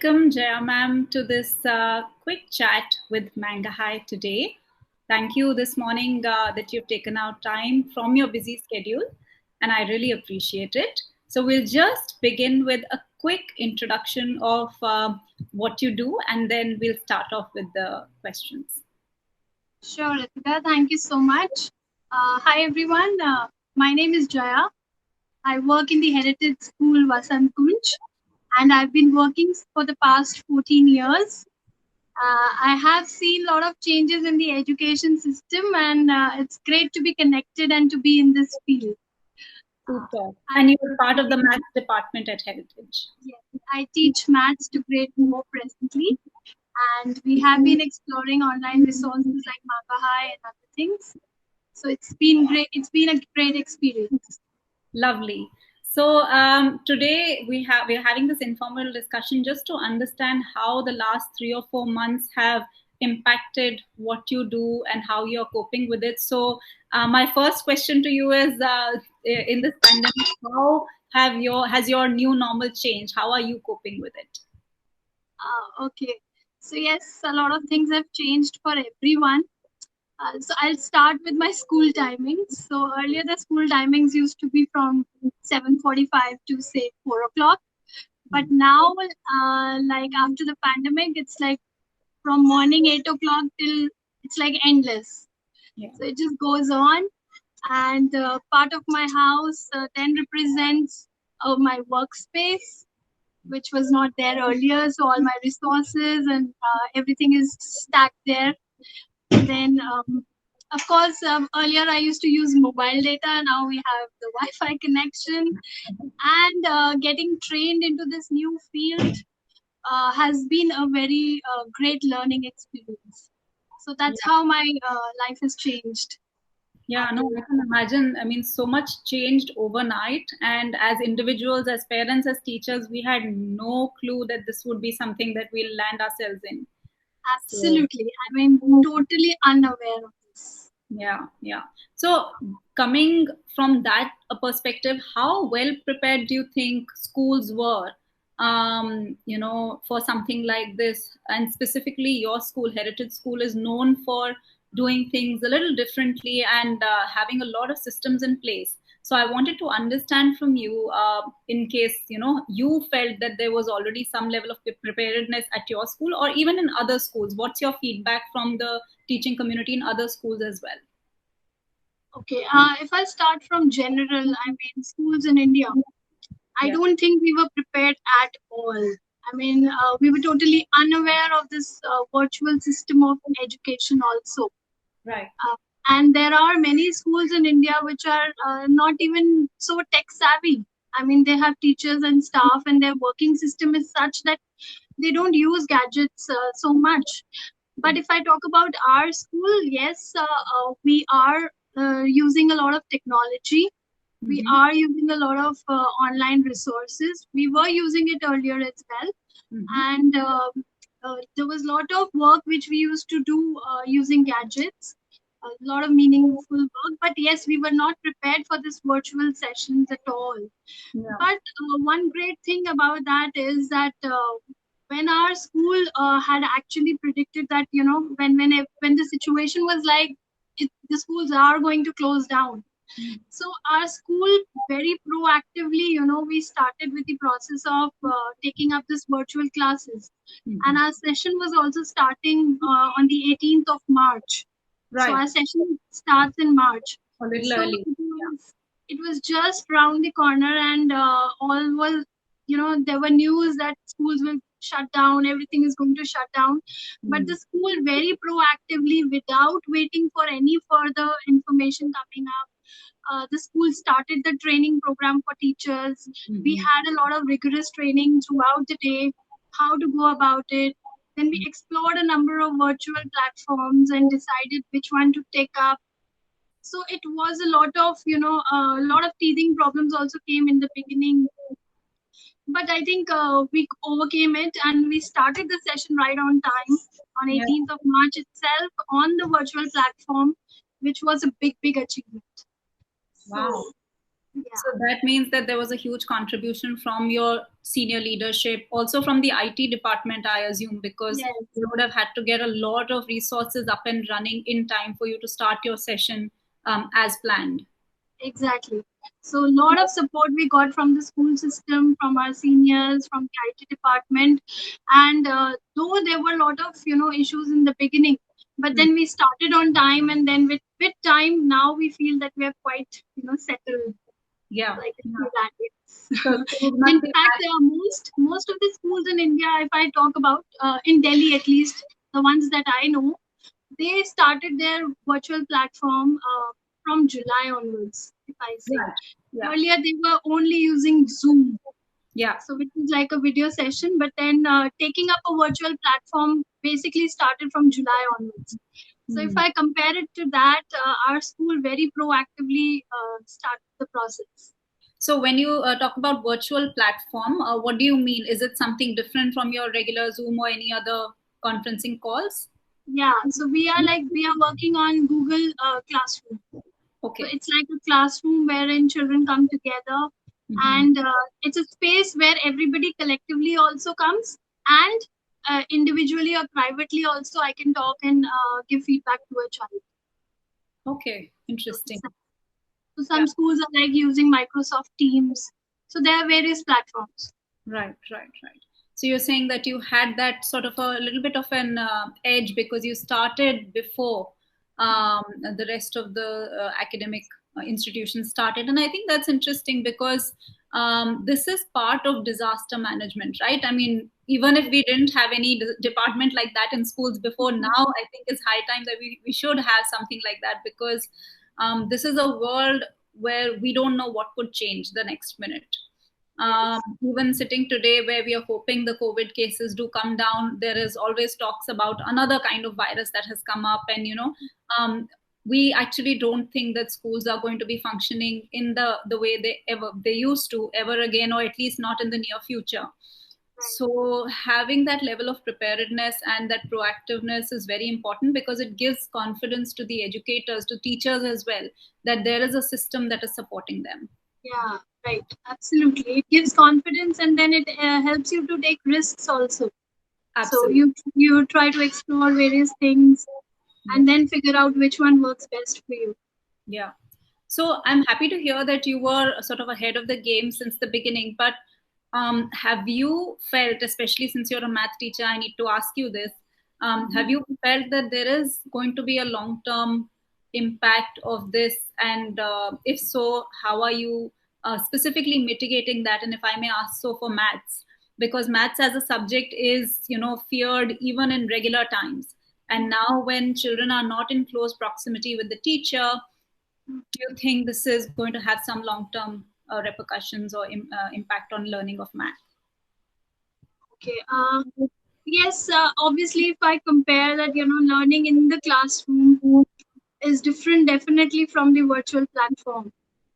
welcome Jaya ma'am to this quick chat with Manga High today. Thank you this morning that you've taken out time from your busy schedule, and I really appreciate it. So, we'll just begin with a quick introduction of what you do, and then we'll start off with the questions. Sure, Ritika. Thank you so much. Hi, everyone. My name is Jaya. I work in the Heritage School Vasant Kunj, and I've been working for the past 14 years. I have seen a lot of changes in the education system, and it's great to be connected and to be in this field. Super. And you're part of the maths department at Heritage. Yes, I teach maths to grade 4 presently, and we have been exploring online resources like Manga and other things. So it's been great. It's been a great experience. Lovely. So today we're having this informal discussion just to understand how the last 3 or 4 months have impacted what you do and how you're coping with it. So my first question to you is, in this pandemic, how has your new normal changed? How are you coping with it? Okay. So yes, a lot of things have changed for everyone. So I'll start with my school timings. So earlier the school timings used to be from 7:45 to say 4 o'clock. But now, like after the pandemic, it's like from morning 8 o'clock till it's like endless. Yeah. So it just goes on. And part of my house then represents my workspace, which was not there earlier. So all my resources and everything is stacked there. Then, of course, earlier I used to use mobile data. Now we have the Wi-Fi connection, and getting trained into this new field has been a very great learning experience. So that's how my life has changed. Yeah, no, I can imagine. I mean, so much changed overnight. And as individuals, as parents, as teachers, we had no clue that this would be something that we'll land ourselves in. Absolutely. I mean, totally unaware of this. Yeah. So, coming from that perspective, how well prepared do you think schools were, for something like this? And specifically, your school, Heritage School, is known for doing things a little differently and having a lot of systems in place. So, I wanted to understand from you, in case you felt that there was already some level of preparedness at your school or even in other schools. What's your feedback from the teaching community in other schools as well? Okay, if I start from general, I mean, schools in India, I don't think we were prepared at all. I mean, we were totally unaware of this virtual system of education also. Right. And there are many schools in India which are not even so tech savvy. I mean, they have teachers and staff, and their working system is such that they don't use gadgets so much. But if I talk about our school, yes, we are using a lot of technology. We are using a lot of online resources. We were using it earlier as well. And there was a lot of work which we used to do using gadgets, a lot of meaningful work. But yes, we were not prepared for this virtual sessions at all. But one great thing about that is that when our school had actually predicted that, when the situation was like the schools are going to close down, so our school very proactively, we started with the process of taking up this virtual classes, and our session was also starting on the 18th of March. Right. So our session starts in March. A little So early. it was just round the corner, and all was, there were news that schools will shut down, everything is going to shut down. But the school very proactively, without waiting for any further information coming up, the school started the training program for teachers. We had a lot of rigorous training throughout the day, how to go about it. Then we explored a number of virtual platforms and decided which one to take up. So it was a lot of, a lot of teething problems also came in the beginning. But I think we overcame it, and we started the session right on time on 18th of March itself on the virtual platform, which was a big achievement. Wow. So Yeah, that means that there was a huge contribution from your senior leadership, also from the IT department, I assume, because yes, you would have had to get a lot of resources up and running in time for you to start your session as planned. exactly. So a lot of support we got from the school system, from our seniors, from the IT department, and though there were a lot of issues in the beginning, but Hmm. then we started on time, and then with time, now we feel that we are quite settled. Yeah. I can Yeah. say that. Yes. So schools must In be fact, back. most of the schools in India, if I talk about in Delhi at least, the ones that I know, they started their virtual platform from July onwards. If I say Right. Yeah. earlier, they were only using Zoom, Yeah. so which is like a video session. But then taking up a virtual platform basically started from July onwards. So if Hmm. I compare it to that, our school very proactively started the process. So when you talk about virtual platform, what do you mean? Is it something different from your regular Zoom or any other conferencing calls? Yeah, so we are working on Google Classroom. So Okay. it's like a classroom wherein children come together, Hmm. and it's a space where everybody collectively also comes, and individually or privately also I can talk and give feedback to a child. Okay. So, Interesting. so Yeah. some schools are like using Microsoft Teams. So there are various platforms. Right, right, right. So you're saying that you had that sort of a little bit of an edge because you started before the rest of the academic institutions started. And I think that's interesting because this is part of disaster management, right? I mean, even if we didn't have any department like that in schools before, now I think it's high time that we should have something like that because this is a world where we don't know what could change the next minute. Yes. Even sitting today where we are hoping the COVID cases do come down, there is always talks about another kind of virus that has come up. And, um, we actually don't think that schools are going to be functioning in the way they used to ever again, or at least not in the near future. Right. So having that level of preparedness and that proactiveness is very important because it gives confidence to the educators, to teachers as well, that there is a system that is supporting them. Yeah, right. Absolutely. It gives confidence, and then it helps you to take risks also. So Absolutely. you try to explore various things Yeah. and then figure out which one works best for you. Yeah. So I'm happy to hear that you were sort of ahead of the game since the beginning. But have you felt, especially since you're a math teacher, I need to ask you this. Have you felt that there is going to be a long term impact of this? And if so, how are you specifically mitigating that? And if I may ask so for maths, because maths as a subject is, feared even in regular times. And now, when children are not in close proximity with the teacher, do you think this is going to have some long term repercussions or impact on learning of math? Okay. Yes, obviously, if I compare that, learning in the classroom is different definitely from the virtual platform.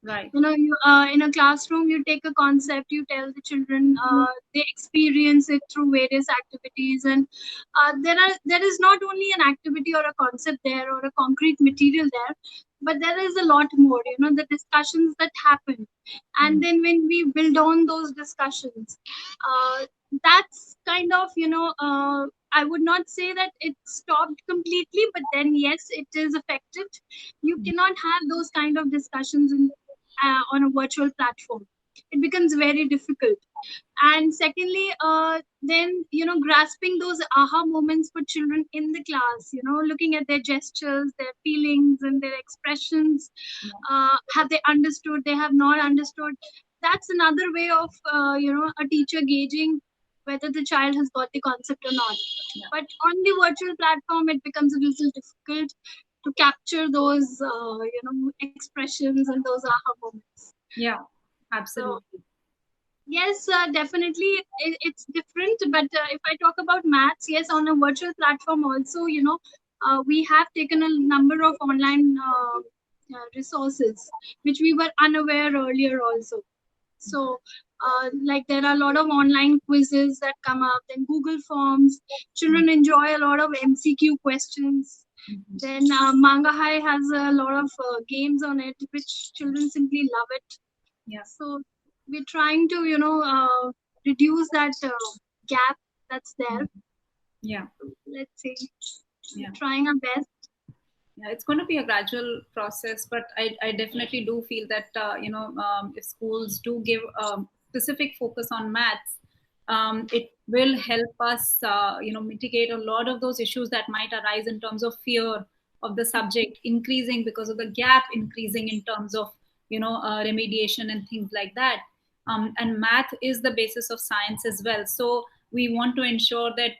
Right. In a classroom you take a concept, you tell the children, they experience it through various activities, and there is not only an activity or a concept there or a concrete material there, but there is a lot more, the discussions that happen, and Mm. then when we build on those discussions, uh, that's kind of, I would not say that it stopped completely, but then yes, it is affected. You cannot have those kind of discussions on a virtual platform. It becomes very difficult. And secondly, then grasping those aha moments for children in the class, looking at their gestures, their feelings, and their expressions. Have they understood? They have not understood. That's another way of a teacher gauging whether the child has got the concept or not. Yeah. But on the virtual platform, it becomes a little difficult to capture those expressions and those aha moments. Yeah. So Absolutely. yes, definitely it's different. But if I talk about maths, yes, on a virtual platform also, we have taken a number of online resources which we were unaware earlier also. So, like there are a lot of online quizzes that come up, then Google Forms. Children enjoy a lot of MCQ questions. Mhm. Then Manga High has a lot of games on it, which children simply love it. Yeah. So we're trying to, reduce that gap that's there. Yeah. Let's see, we're Yeah. trying our best. Yeah, it's going to be a gradual process, but I definitely do feel that if schools do give specific focus on maths, it will help us mitigate a lot of those issues that might arise in terms of fear of the subject increasing because of the gap increasing in terms of remediation and things like that. And math is the basis of science as well, so we want to ensure that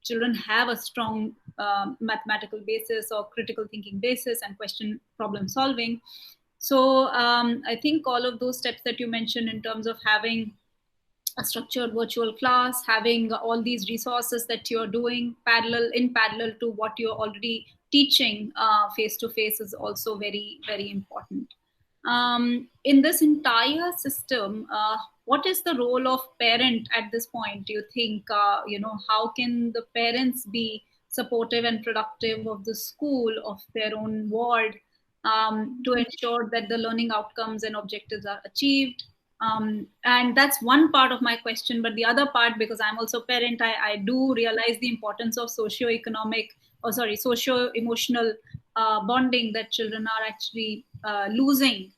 children have a strong mathematical basis or critical thinking basis and question problem solving. So I think all of those steps that you mentioned in terms of having a structured virtual class, having all these resources that you're doing parallel to what you're already teaching face to face is also very, very important. In this entire system, what is the role of parent at this point? Do you think, how can the parents be supportive and productive of the school, of their own ward, to ensure that the learning outcomes and objectives are achieved? And that's one part of my question, but the other part, because I'm also a parent, I do realize the importance of socio-emotional bonding that children are actually losing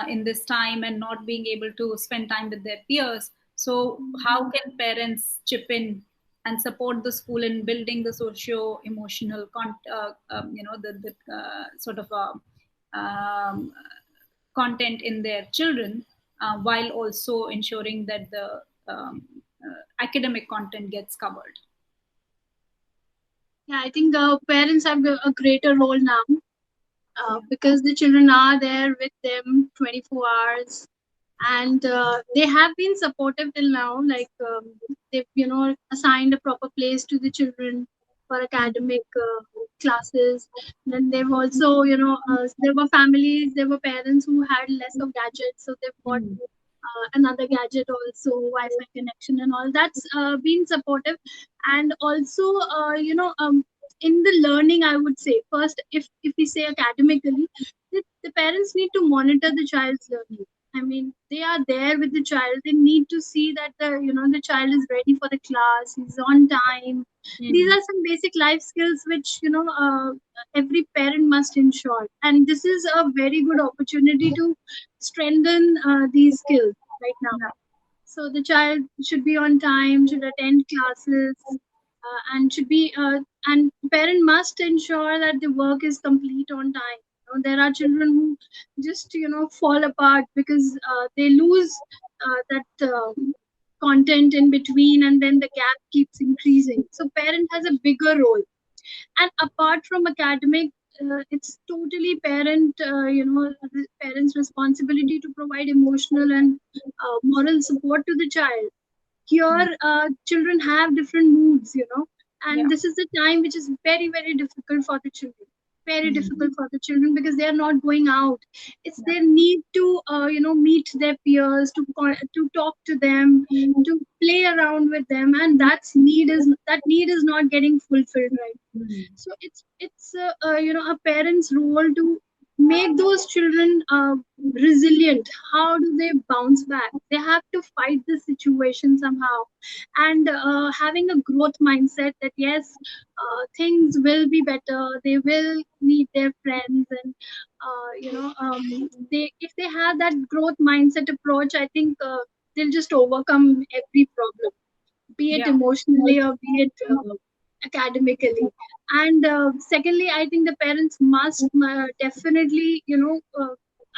in this time and not being able to spend time with their peers. So how can parents chip in and support the school in building the socio-emotional sort of content in their children, while also ensuring that the academic content gets covered? Yeah, I think parents have a greater role now, because the children are there with them 24 hours, and they have been supportive till now. Like, they've assigned a proper place to the children for academic classes. Then they've also, there were families, there were parents who had less of gadgets, so they've got Mm. another gadget also, Wi-Fi connection and all. That's been supportive. And also, in the learning, I would say, first, if we say academically, the parents need to monitor the child's learning. I mean, they are there with the child. They need to see that the child is ready for the class. He's on time. These Mm. are some basic life skills which every parent must ensure. And this is a very good opportunity to strengthen these skills right now. Yeah. So the child should be on time, should attend classes, and should be and parent must ensure that the work is complete on time. There are children who just fall apart because they lose that content in between, and then the gap keeps increasing. So parent has a bigger role. And apart from academic, it's totally the parents responsibility to provide emotional and moral support to the child. Here, Mm. children have different moods, Yeah. and this is the time which is very, very difficult for the children. Very Mm. difficult for the children because they are not going out. It's Yeah. their need to meet their peers, to talk to them, to play around with them, and that need is not getting fulfilled right. Mm. So it's a parent's role to make those children resilient. How do they bounce back? They have to fight the situation somehow, and having a growth mindset that yes, things will be better. They will meet their friends, and they if they have that growth mindset approach, I think they'll just overcome every problem, be it Yeah. emotionally or be it academically. And secondly, I think the parents must definitely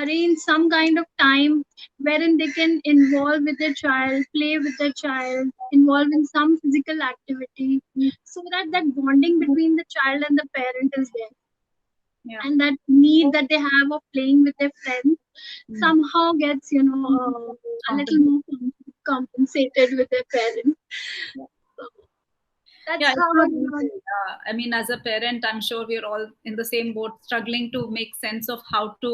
arrange some kind of time wherein they can involve with their child, play with their child, involve in some physical activity, so that that bonding between the child and the parent is there, Yeah. and that need that they have of playing with their friends Mm. somehow gets a little Compensation. more compensated with their parents. So Yeah, that's it's how not easy. I mean, as a parent, I'm sure we're all in the same boat, struggling to make sense of how to,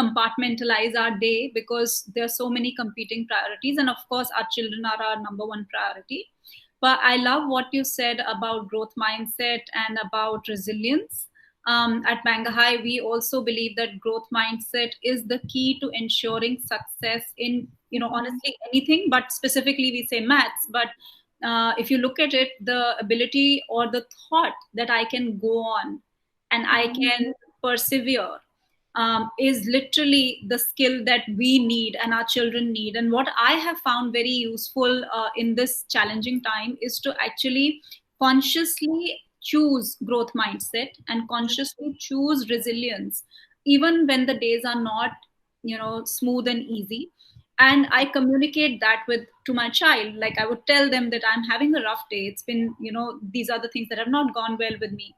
compartmentalize our day because there are so many competing priorities. And of course, our children are our number one priority. But I love what you said about growth mindset and about resilience. At Manga High, we also believe that growth mindset is the key to ensuring success in, honestly anything, but specifically we say maths. But if you look at it, the ability or the thought that I can go on and I can persevere is literally the skill that we need and our children need. And what I have found very useful in this challenging time is to actually consciously choose growth mindset and consciously choose resilience, even when the days are not, smooth and easy. And I communicate that with to my child. Like, I would tell them that I'm having a rough day. It's been, these are the things that have not gone well with me,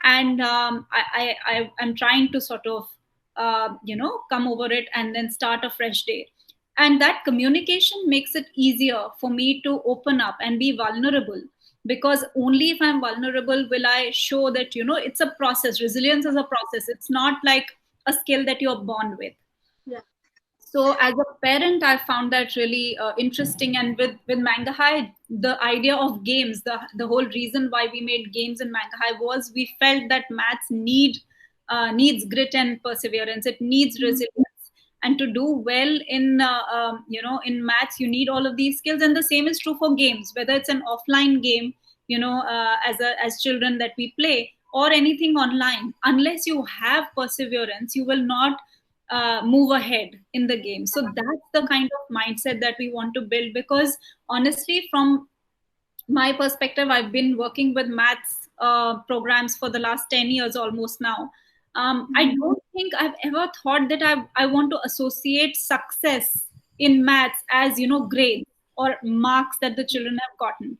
and I'm trying to sort of come over it and then start a fresh day. And that communication makes it easier for me to open up and be vulnerable, because only if I'm vulnerable will I show that, it's a process. Resilience is a process. It's not like a skill that you're born with. Yeah. So as a parent, I found that really interesting. And with Manga High, the idea of games, the whole reason why we made games in Manga High was we felt that maths needs grit and perseverance. It needs resilience, and to do well in in maths, you need all of these skills. And the same is true for games, whether it's an offline game, as children that we play, or anything online. Unless you have perseverance, you will not move ahead in the game. So that's the kind of mindset that we want to build, because honestly, from my perspective, I've been working with maths programs for the last 10 years almost now. I don't think I've ever thought that I want to associate success in maths as, grades or marks that the children have gotten.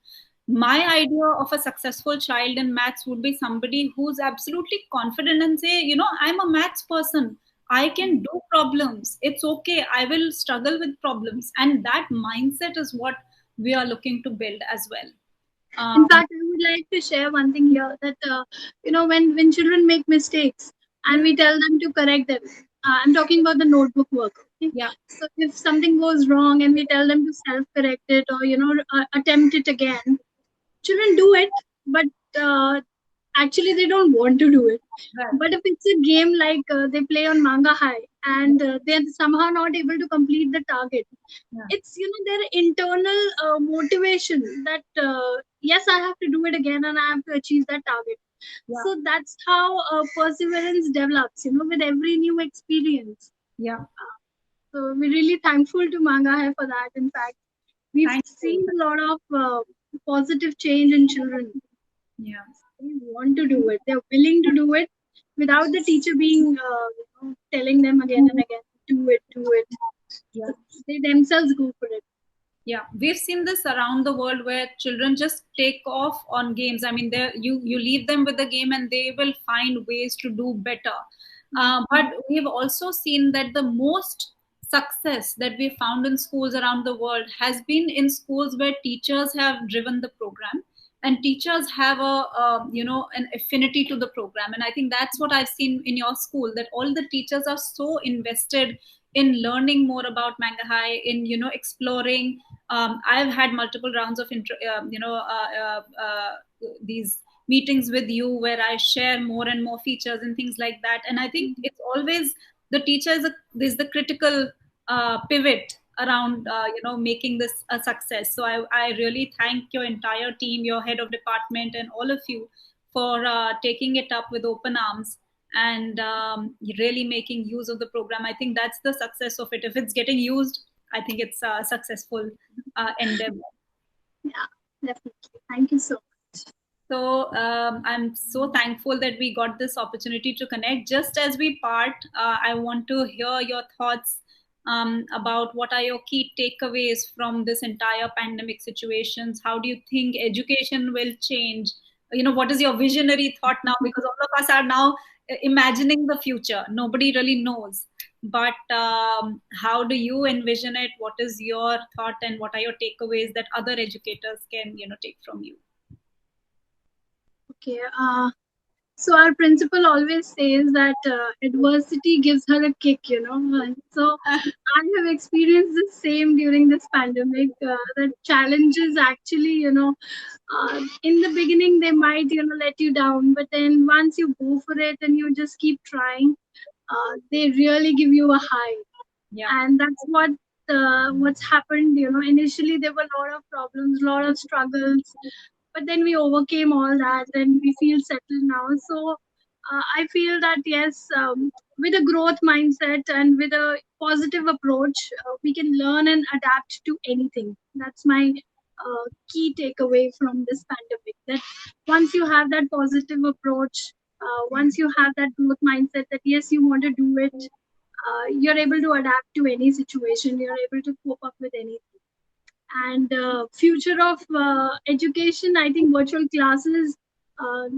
My idea of a successful child in maths would be somebody who's absolutely confident and say, I'm a maths person. I can do problems. It's okay. I will struggle with problems. And that mindset is what we are looking to build as well. In Um, fact, I would like to share one thing here that when children make mistakes and yeah, we tell them to correct them. I'm talking about the notebook work. Okay? yeah, So if something goes wrong and we tell them to self-correct it or attempt it again, children do it, but uh, actually they don't want to do it. right, But if it's a game like they play on Manga High and they're somehow not able to complete the target, yeah, it's their internal motivation that yes, I have to do it again and I have to achieve that target. yeah, So that's how perseverance develops, with every new experience. yeah. So we're really thankful to Manga Hai for that. In fact, we've Thank you. seen a lot of positive change in children. Yeah, They want to do it. They're willing to do it without the teacher being, telling them again and again, do it, do it. yeah. So they themselves go for it. Yeah, we've seen this around the world where children just take off on games. I mean, you leave them with the game and they will find ways to do better. But we've also seen that the most success that we found in schools around the world has been in schools where teachers have driven the program, and teachers have an affinity to the program. And I think that's what I've seen in your school, that all the teachers are so invested in learning more about Manga High, in exploring. I've had multiple rounds of these meetings with you where I share more and more features and things like that. And I think it's always the teacher is the critical pivot around making this a success. So I really thank your entire team, your head of department, and all of you for taking it up with open arms and really making use of the program. I think that's the success of it. If it's getting used, I think it's a successful endeavor. Yeah, definitely. Thank you so much. So I'm so thankful that we got this opportunity to connect. Just as we part, I want to hear your thoughts about what are your key takeaways from this entire pandemic situations. How do you think education will change? What is your visionary thought now? Because all of us are now imagining the future. Nobody really knows. But how do you envision it? What is your thought, and what are your takeaways that other educators can take from you? Okay. So our principal always says that adversity gives her a kick, you know. So I have experienced the same during this pandemic. The challenges actually, in the beginning they might, let you down, but then once you go for it and you just keep trying, they really give you a high. Yeah, And that's what's happened. Initially there were a lot of problems, a lot of struggles, but then we overcame all that and we feel settled now. So I feel that yes, with a growth mindset and with a positive approach, we can learn and adapt to anything. That's my key takeaway from this pandemic, that once you have that positive approach, once you have that growth mindset that yes, you want to do it, you're able to adapt to any situation, you're able to cope up with anything. And future of education, I think virtual classes, uh,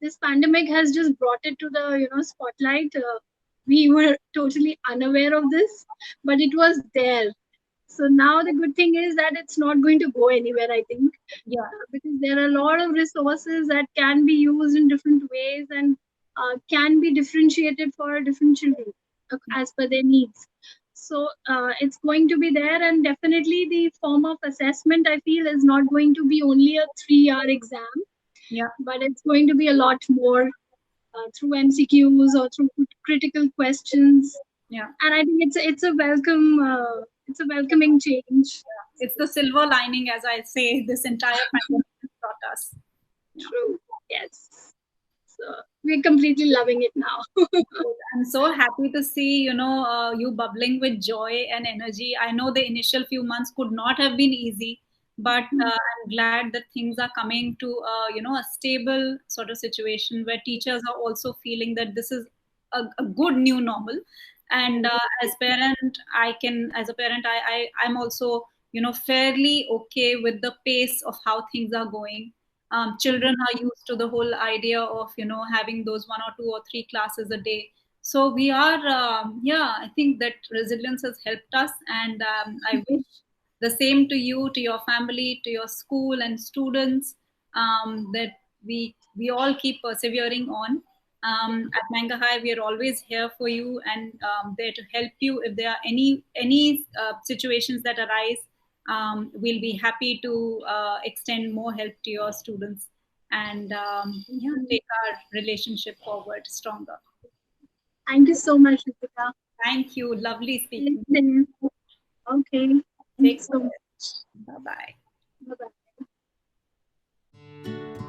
this pandemic has just brought it to the spotlight. We were totally unaware of this, but it was there. So now the good thing is that it's not going to go anywhere, I think, yeah, because there are a lot of resources that can be used in different ways and can be differentiated for different children as per their needs. So it's going to be there, and definitely the form of assessment I feel is not going to be only a 3 hour exam, yeah, but it's going to be a lot more through MCQs or through critical questions. yeah. And I think it's a welcome, it's a welcoming change. It's the silver lining, as I say, this entire pandemic has taught us. Yeah. True. Yes. So we're completely loving it now. I'm so happy to see, you bubbling with joy and energy. I know the initial few months could not have been easy, but I'm glad that things are coming to, a stable sort of situation where teachers are also feeling that this is a good new normal. And as a parent, I'm also, fairly okay with the pace of how things are going. Children are used to the whole idea of having those 1 or 2 or 3 classes a day, so we are yeah, I think that resilience has helped us, and I wish the same to you, to your family, to your school and students, that we all keep persevering on. At Manga High, we are always here for you, and there to help you if there are any situations that arise. We'll be happy to extend more help to your students, and yeah, take our relationship forward stronger. Thank you so much, Ritika. Thank you. Lovely speaking. Listen. Okay. Thank you Take so care. much. Bye bye. Bye bye.